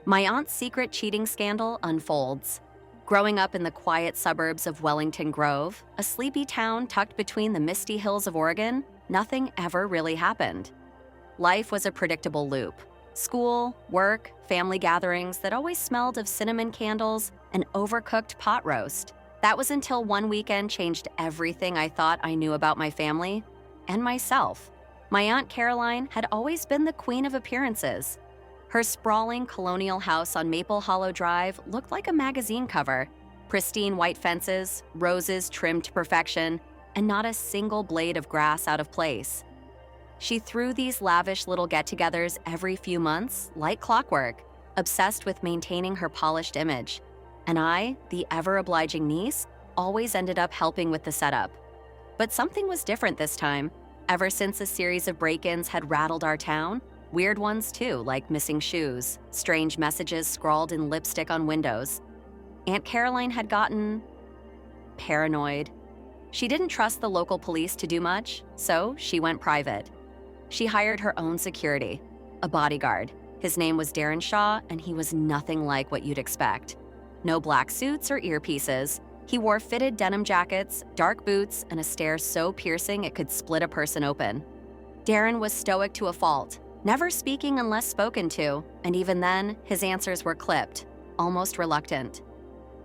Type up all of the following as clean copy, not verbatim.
My aunt's secret cheating scandal unfolds. Growing up in the quiet suburbs of Wellington Grove, a sleepy town tucked between the misty hills of Oregon, nothing ever really happened. Life was a predictable loop. School, work, family gatherings that always smelled of cinnamon candles and overcooked pot roast. That was until one weekend changed everything I thought I knew about my family and myself. My Aunt Caroline had always been the queen of appearances. Her sprawling colonial house on Maple Hollow Drive looked like a magazine cover. Pristine white fences, roses trimmed to perfection, and not a single blade of grass out of place. She threw these lavish little get-togethers every few months, like clockwork, obsessed with maintaining her polished image. And I, the ever-obliging niece, always ended up helping with the setup. But something was different this time. Ever since a series of break-ins had rattled our town, weird ones too, like missing shoes, strange messages scrawled in lipstick on windows, Aunt Caroline had gotten paranoid. She didn't trust the local police to do much, so she went private. She hired her own security, a bodyguard. His name was Darren Shaw, and he was nothing like what you'd expect. No black suits or earpieces. He wore fitted denim jackets, dark boots, and a stare so piercing it could split a person open. Darren was stoic to a fault, never speaking unless spoken to, and even then, his answers were clipped, almost reluctant.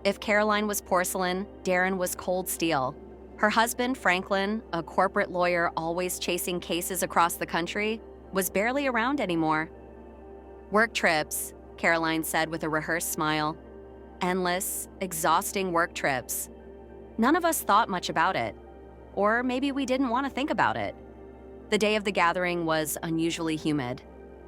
If Caroline was porcelain, Darren was cold steel. Her husband, Franklin, a corporate lawyer always chasing cases across the country, was barely around anymore. Work trips, Caroline said with a rehearsed smile. Endless, exhausting work trips. None of us thought much about it. Or maybe we didn't want to think about it. The day of the gathering was unusually humid.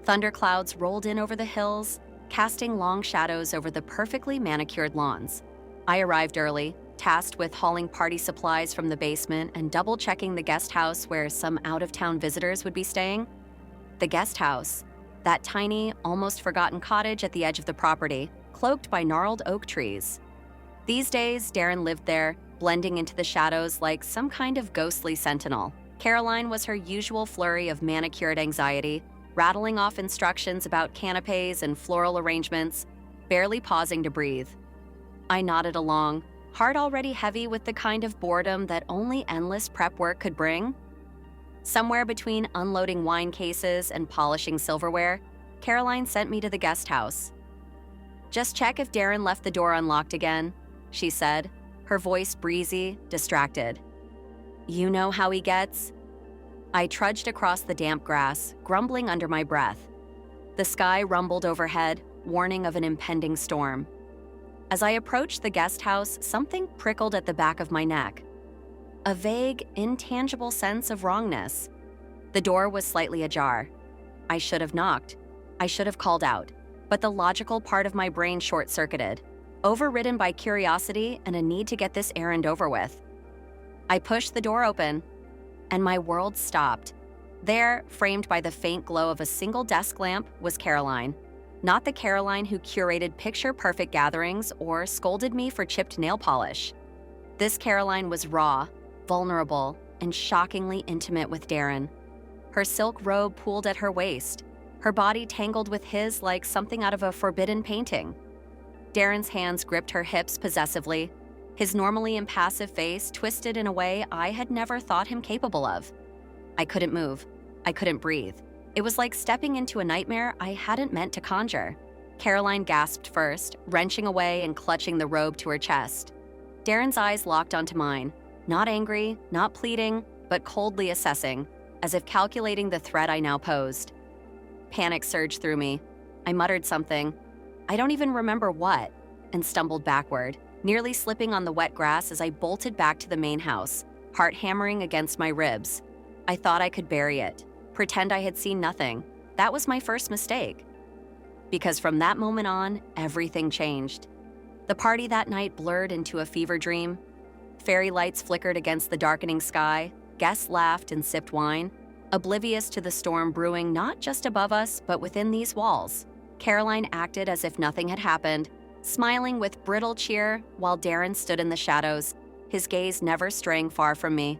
Thunderclouds rolled in over the hills, casting long shadows over the perfectly manicured lawns. I arrived early, tasked with hauling party supplies from the basement and double-checking the guest house where some out-of-town visitors would be staying. The guest house, that tiny, almost forgotten cottage at the edge of the property, cloaked by gnarled oak trees. These days, Darren lived there, blending into the shadows like some kind of ghostly sentinel. Caroline was her usual flurry of manicured anxiety, rattling off instructions about canapes and floral arrangements, barely pausing to breathe. I nodded along, heart already heavy with the kind of boredom that only endless prep work could bring. Somewhere between unloading wine cases and polishing silverware, Caroline sent me to the guest house. "Just check if Darren left the door unlocked again," she said, her voice breezy, distracted. "You know how he gets?" I trudged across the damp grass, grumbling under my breath. The sky rumbled overhead, warning of an impending storm. As I approached the guest house, something prickled at the back of my neck. A vague, intangible sense of wrongness. The door was slightly ajar. I should have knocked. I should have called out. But the logical part of my brain short-circuited, overridden by curiosity and a need to get this errand over with. I pushed the door open, and my world stopped. There, framed by the faint glow of a single desk lamp, was Caroline. Not the Caroline who curated picture-perfect gatherings or scolded me for chipped nail polish. This Caroline was raw, vulnerable, and shockingly intimate with Darren. Her silk robe pooled at her waist, her body tangled with his like something out of a forbidden painting. Darren's hands gripped her hips possessively, his normally impassive face twisted in a way I had never thought him capable of. I couldn't move. I couldn't breathe. It was like stepping into a nightmare I hadn't meant to conjure. Caroline gasped first, wrenching away and clutching the robe to her chest. Darren's eyes locked onto mine, not angry, not pleading, but coldly assessing, as if calculating the threat I now posed. Panic surged through me. I muttered something, I don't even remember what, and stumbled backward, nearly slipping on the wet grass as I bolted back to the main house, heart hammering against my ribs. I thought I could bury it, pretend I had seen nothing. That was my first mistake. Because from that moment on, everything changed. The party that night blurred into a fever dream. Fairy lights flickered against the darkening sky, guests laughed and sipped wine, oblivious to the storm brewing not just above us, but within these walls. Caroline acted as if nothing had happened, smiling with brittle cheer while Darren stood in the shadows, his gaze never straying far from me.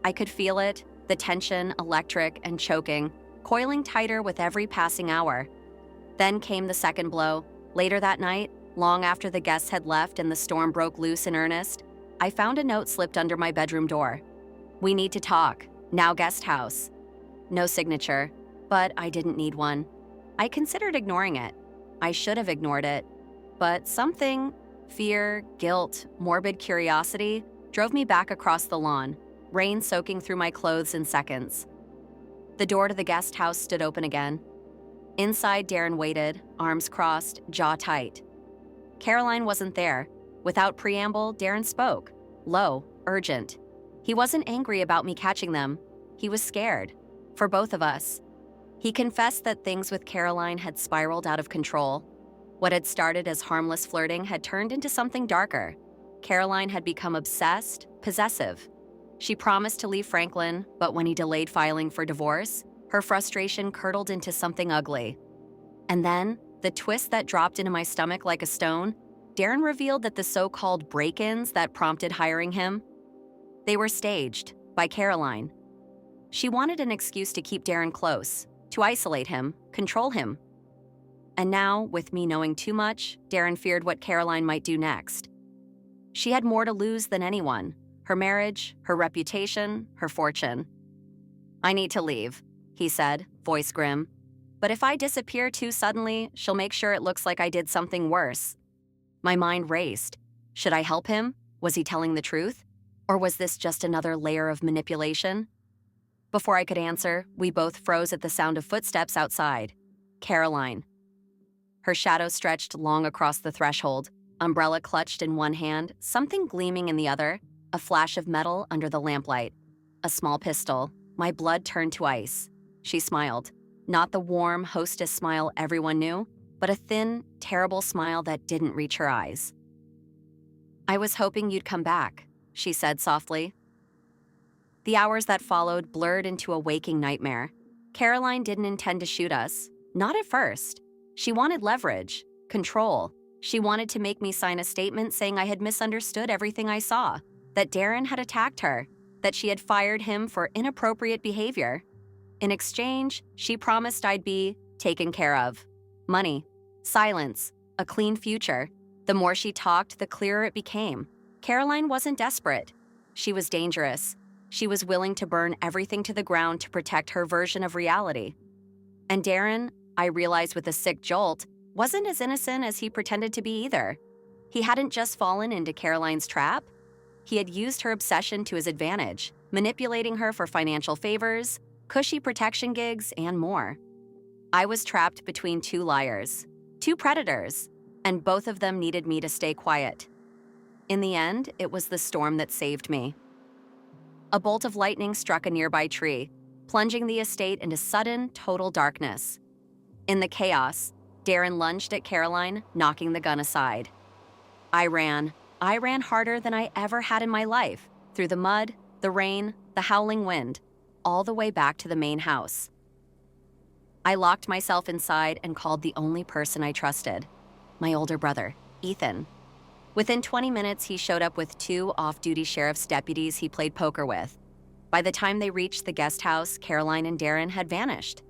I could feel it, the tension, electric and choking, coiling tighter with every passing hour. Then came the second blow, Later that night, long after the guests had left and the storm broke loose in earnest, I found a note slipped under my bedroom door. "We need to talk. Now guest house." No signature, but I didn't need one. I considered ignoring it. I should have ignored it. But something, fear, guilt, morbid curiosity, drove me back across the lawn, rain soaking through my clothes in seconds. The door to the guest house stood open again. Inside, Darren waited, arms crossed, jaw tight. Caroline wasn't there. Without preamble, Darren spoke. Low, urgent. He wasn't angry about me catching them. He was scared. For both of us. He confessed that things with Caroline had spiraled out of control. What had started as harmless flirting had turned into something darker. Caroline had become obsessed, possessive. She promised to leave Franklin, but when he delayed filing for divorce, her frustration curdled into something ugly. And then, the twist that dropped into my stomach like a stone, Darren revealed that the so-called break-ins that prompted hiring him, they were staged by Caroline. She wanted an excuse to keep Darren close, to isolate him, control him. And now, with me knowing too much, Darren feared what Caroline might do next. She had more to lose than anyone: her marriage, her reputation, her fortune. "I need to leave," he said, voice grim. "But if I disappear too suddenly, she'll make sure it looks like I did something worse." My mind raced. Should I help him? Was he telling the truth? Or was this just another layer of manipulation? Before I could answer, we both froze at the sound of footsteps outside. Caroline. Her shadow stretched long across the threshold, umbrella clutched in one hand, something gleaming in the other, a flash of metal under the lamplight. A small pistol. My blood turned to ice. She smiled. Not the warm, hostess smile everyone knew, but a thin, terrible smile that didn't reach her eyes. "I was hoping you'd come back," she said softly. The hours that followed blurred into a waking nightmare. Caroline didn't intend to shoot us. Not at first. She wanted leverage, control. She wanted to make me sign a statement saying I had misunderstood everything I saw, that Darren had attacked her, that she had fired him for inappropriate behavior. In exchange, she promised I'd be taken care of. Money, silence, a clean future. The more she talked, the clearer it became. Caroline wasn't desperate. She was dangerous. She was willing to burn everything to the ground to protect her version of reality. And Darren, I realized with a sick jolt, wasn't as innocent as he pretended to be either. He hadn't just fallen into Caroline's trap. He had used her obsession to his advantage, manipulating her for financial favors, cushy protection gigs, and more. I was trapped between two liars, two predators, and both of them needed me to stay quiet. In the end, it was the storm that saved me. A bolt of lightning struck a nearby tree, plunging the estate into sudden, total darkness. In the chaos, Darren lunged at Caroline, knocking the gun aside. I ran harder than I ever had in my life, through the mud, the rain, the howling wind, all the way back to the main house. I locked myself inside and called the only person I trusted, my older brother, Ethan. Within 20 minutes, he showed up with 2 off-duty sheriff's deputies he played poker with. By the time they reached the guest house, Caroline and Darren had vanished.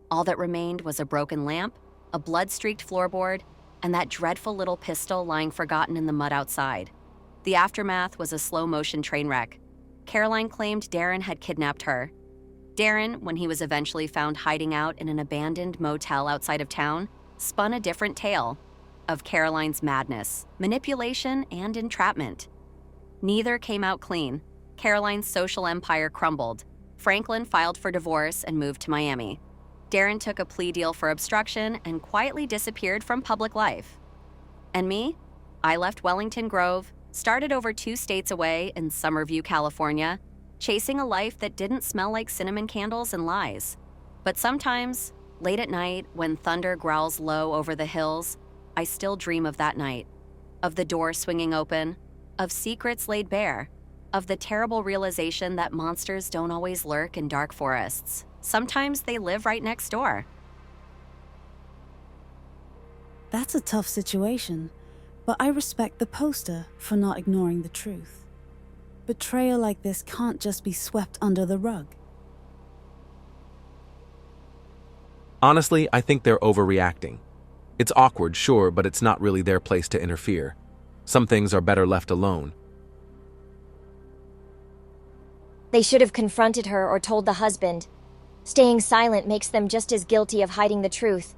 All that remained was a broken lamp, a blood-streaked floorboard, and that dreadful little pistol lying forgotten in the mud outside. The aftermath was a slow-motion train wreck. Caroline claimed Darren had kidnapped her. Darren, when he was eventually found hiding out in an abandoned motel outside of town, spun a different tale of Caroline's madness, manipulation, and entrapment. Neither came out clean. Caroline's social empire crumbled. Franklin filed for divorce and moved to Miami. Darren took a plea deal for obstruction and quietly disappeared from public life. And me? I left Wellington Grove, started over 2 states away in Summerview, California, chasing a life that didn't smell like cinnamon candles and lies. But sometimes, late at night, when thunder growls low over the hills, I still dream of that night, of the door swinging open, of secrets laid bare, of the terrible realization that monsters don't always lurk in dark forests. Sometimes they live right next door. That's a tough situation, but I respect the poster for not ignoring the truth. Betrayal like this can't just be swept under the rug. Honestly, I think they're overreacting. It's awkward, sure, but it's not really their place to interfere. Some things are better left alone. They should have confronted her or told the husband. Staying silent makes them just as guilty of hiding the truth.